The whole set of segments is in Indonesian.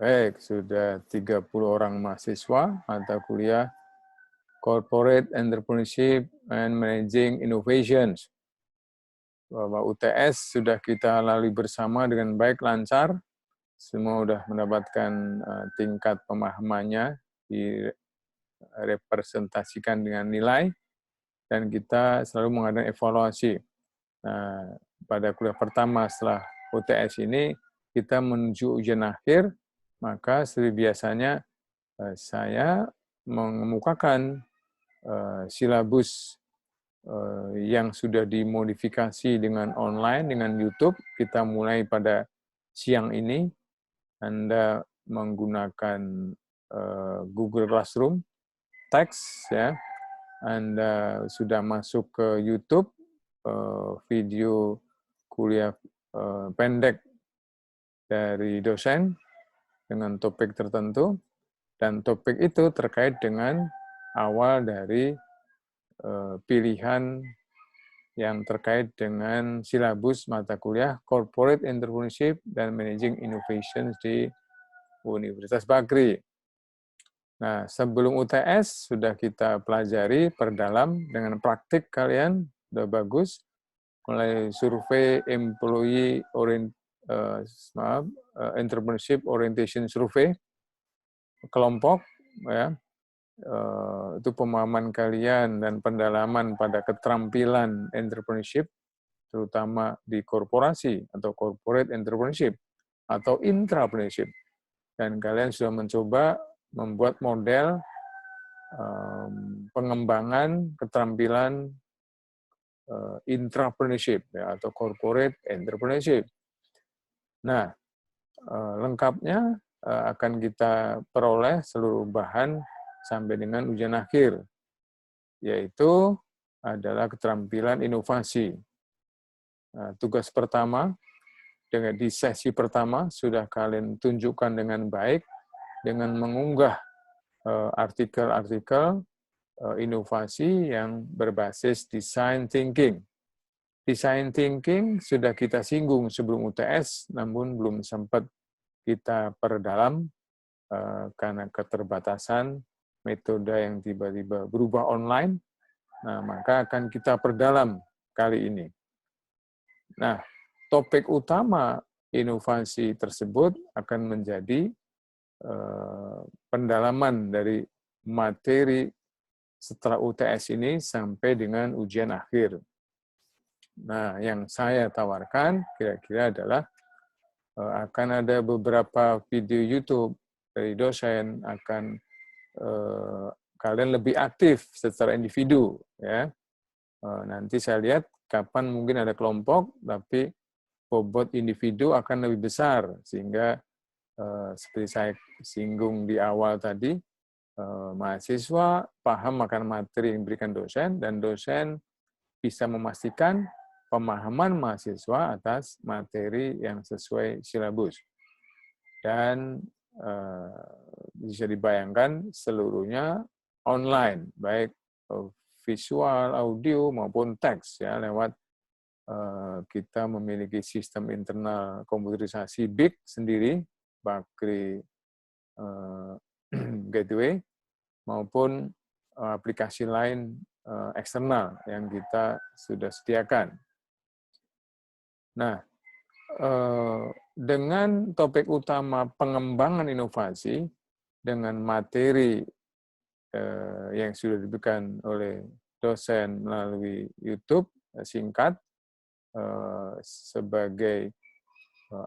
Baik, sudah 30 orang mahasiswa mata kuliah Corporate Entrepreneurship and Managing Innovations. Bahwa UTS sudah kita lalui bersama dengan baik, lancar. Semua sudah mendapatkan tingkat pemahamannya, direpresentasikan dengan nilai, dan kita selalu mengadakan evaluasi. Nah, pada kuliah pertama setelah UTS ini, kita menuju ujian akhir, maka seperti biasanya saya mengemukakan silabus yang sudah dimodifikasi dengan online, dengan YouTube. Kita mulai pada siang ini. Anda menggunakan Google Classroom, teks, ya. Anda sudah masuk ke YouTube, video kuliah pendek dari dosen dengan topik tertentu, dan topik itu terkait dengan awal dari pilihan yang terkait dengan silabus mata kuliah Corporate Entrepreneurship dan Managing Innovations di Universitas Bagri. Nah, sebelum UTS sudah kita pelajari, perdalam dengan praktik kalian, sudah bagus. Mulai survei Entrepreneurship Orientation Survey, kelompok, ya, itu pemahaman kalian dan pendalaman pada keterampilan entrepreneurship, terutama di korporasi atau corporate entrepreneurship atau intrapreneurship. Dan kalian sudah mencoba membuat model pengembangan keterampilan intrapreneurship, ya, atau corporate entrepreneurship. Nah, lengkapnya akan kita peroleh seluruh bahan sampai dengan ujian akhir, yaitu adalah keterampilan inovasi. Nah, tugas pertama, di sesi pertama sudah kalian tunjukkan dengan baik dengan mengunggah artikel-artikel inovasi yang berbasis design thinking. Design thinking sudah kita singgung sebelum UTS, namun belum sempat kita perdalam karena keterbatasan metode yang tiba-tiba berubah online. Nah, maka akan kita perdalam kali ini. Nah, topik utama inovasi tersebut akan menjadi pendalaman dari materi setelah UTS ini sampai dengan ujian akhir. Nah, yang saya tawarkan kira-kira adalah akan ada beberapa video YouTube dari dosen, akan kalian lebih aktif secara individu, ya. Nanti saya lihat kapan mungkin ada kelompok, tapi bobot individu akan lebih besar, sehingga seperti saya singgung di awal tadi, mahasiswa paham akan materi yang diberikan dosen, dan dosen bisa memastikan pemahaman mahasiswa atas materi yang sesuai silabus. Dan bisa dibayangkan seluruhnya online, baik visual, audio, maupun teks, ya, lewat kita memiliki sistem internal komputerisasi BIG sendiri, Bagri Gateway, maupun aplikasi lain eksternal yang kita sudah sediakan. Nah, dengan topik utama pengembangan inovasi dengan materi yang sudah diberikan oleh dosen melalui YouTube singkat sebagai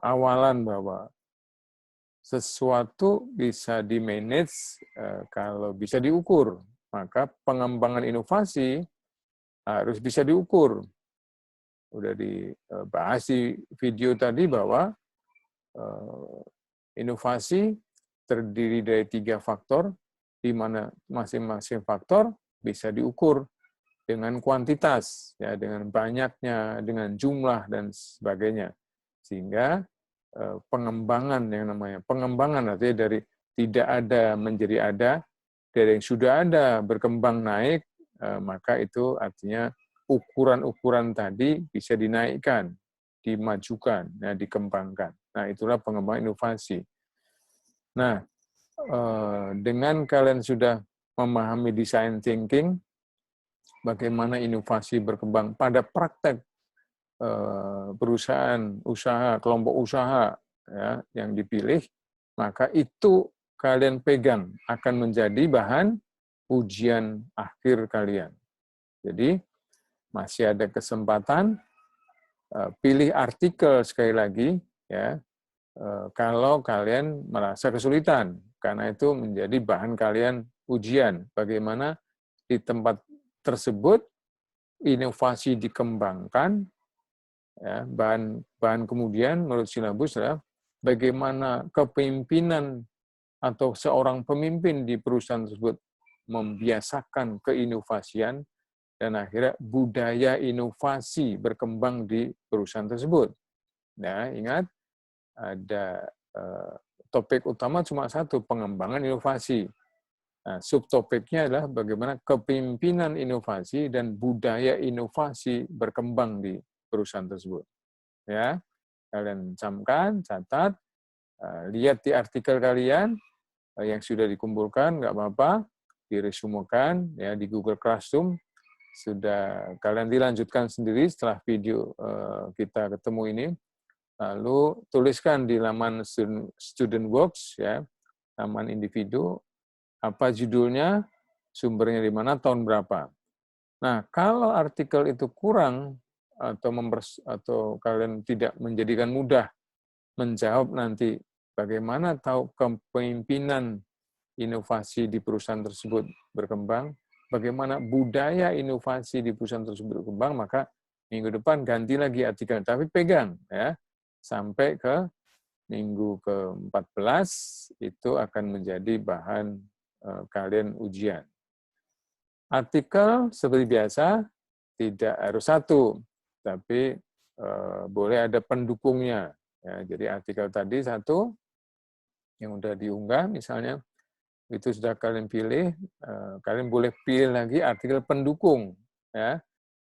awalan bahwa sesuatu bisa di-manage kalau bisa diukur, maka pengembangan inovasi harus bisa diukur. Udah dibahas di video tadi bahwa inovasi terdiri dari 3 faktor, di mana masing-masing faktor bisa diukur dengan kuantitas, ya, dengan banyaknya, dengan jumlah, dan sebagainya. Sehingga pengembangan yang namanya pengembangan artinya dari tidak ada menjadi ada, dari yang sudah ada berkembang naik, maka itu artinya ukuran-ukuran tadi bisa dinaikkan, dimajukan, ya, dikembangkan. Nah, itulah pengembangan inovasi. Nah, dengan kalian sudah memahami design thinking, bagaimana inovasi berkembang pada praktek perusahaan, usaha, kelompok usaha ya, yang dipilih, maka itu kalian pegang akan menjadi bahan ujian akhir kalian. Jadi masih ada kesempatan pilih artikel sekali lagi ya kalau kalian merasa kesulitan, karena itu menjadi bahan kalian ujian bagaimana di tempat tersebut inovasi dikembangkan. Ya, bahan kemudian menurut silabus adalah bagaimana kepemimpinan atau seorang pemimpin di perusahaan tersebut membiasakan keinovasian dan akhirnya budaya inovasi berkembang di perusahaan tersebut. Nah, ingat ada topik utama cuma satu, pengembangan inovasi. Nah, subtopiknya adalah bagaimana kepemimpinan inovasi dan budaya inovasi berkembang di perusahaan tersebut. Ya, kalian camkan, catat, lihat di artikel kalian yang sudah dikumpulkan, nggak apa-apa, diresumekan ya di Google Classroom. Sudah kalian dilanjutkan sendiri setelah video kita ketemu ini. Lalu tuliskan di laman student works ya, laman individu, apa judulnya, sumbernya di mana, tahun berapa. Nah, kalau artikel itu kurang atau kalian tidak menjadikan mudah menjawab nanti bagaimana tahu kepemimpinan inovasi di perusahaan tersebut berkembang, bagaimana budaya inovasi di perusahaan tersebut berkembang, maka minggu depan ganti lagi artikel, tapi pegang ya sampai ke minggu ke-14 itu akan menjadi bahan kalian ujian. Artikel seperti biasa tidak harus satu, tapi boleh ada pendukungnya. Ya, jadi artikel tadi satu yang udah diunggah misalnya itu sudah kalian pilih, kalian boleh pilih lagi artikel pendukung ya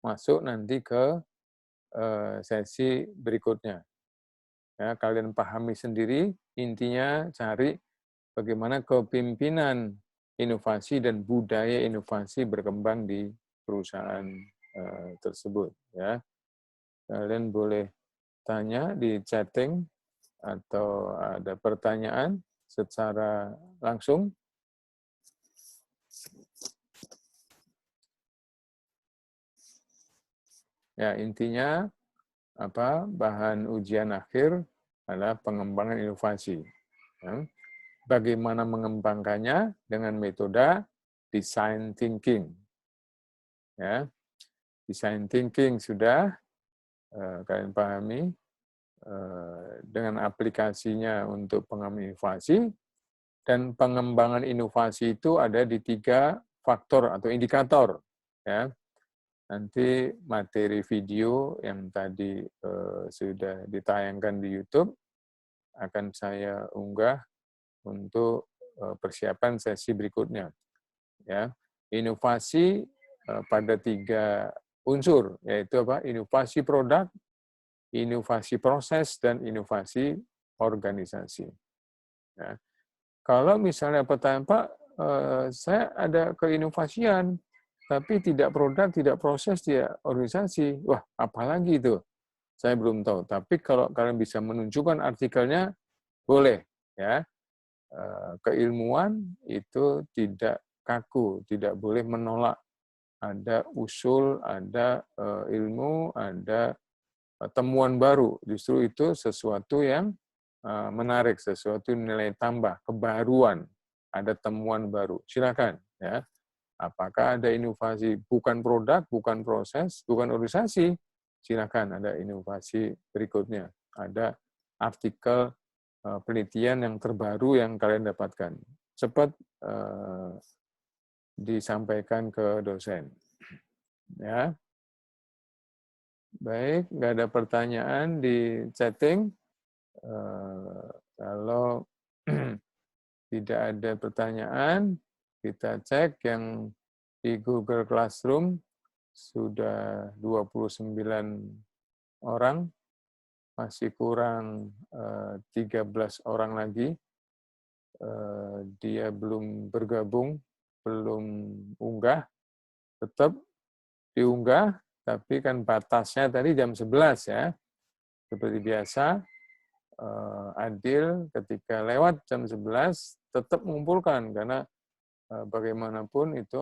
masuk nanti ke sesi berikutnya. Ya, kalian pahami sendiri, intinya cari bagaimana kepemimpinan inovasi dan budaya inovasi berkembang di perusahaan tersebut. Ya, kalian boleh tanya di chatting atau ada pertanyaan secara langsung. Ya, intinya apa? Bahan ujian akhir adalah pengembangan inovasi. Ya. Bagaimana mengembangkannya dengan metode design thinking. Ya, design thinking sudah kalian pahami dengan aplikasinya untuk pengembangan inovasi, dan pengembangan inovasi itu ada di 3 faktor atau indikator. Ya. Nanti materi video yang tadi sudah ditayangkan di YouTube akan saya unggah untuk persiapan sesi berikutnya. Ya, inovasi pada 3 unsur, yaitu apa? Inovasi produk, inovasi proses, dan inovasi organisasi. Ya. Kalau misalnya pertanyaan, Pak, saya ada keinovasian, tapi tidak produk, tidak proses, tidak organisasi. Wah, apalagi itu? Saya belum tahu. Tapi kalau kalian bisa menunjukkan artikelnya, boleh. Ya, keilmuan itu tidak kaku, tidak boleh menolak. Ada usul, ada ilmu, ada temuan baru. Justru itu sesuatu yang menarik, sesuatu nilai tambah, kebaruan, ada temuan baru. Silakan ya. Apakah ada inovasi bukan produk, bukan proses, bukan organisasi? Silakan ada inovasi berikutnya. Ada artikel penelitian yang terbaru yang kalian dapatkan. Cepat disampaikan ke dosen. Ya. Baik, nggak ada pertanyaan di chatting. Kalau tidak ada pertanyaan, kita cek yang di Google Classroom sudah 29 orang, masih kurang 13 orang lagi. dia belum bergabung, belum unggah, tetap diunggah, tapi kan batasnya tadi jam 11 ya. Seperti biasa, adil ketika lewat jam 11 tetap mengumpulkan, karena bagaimanapun itu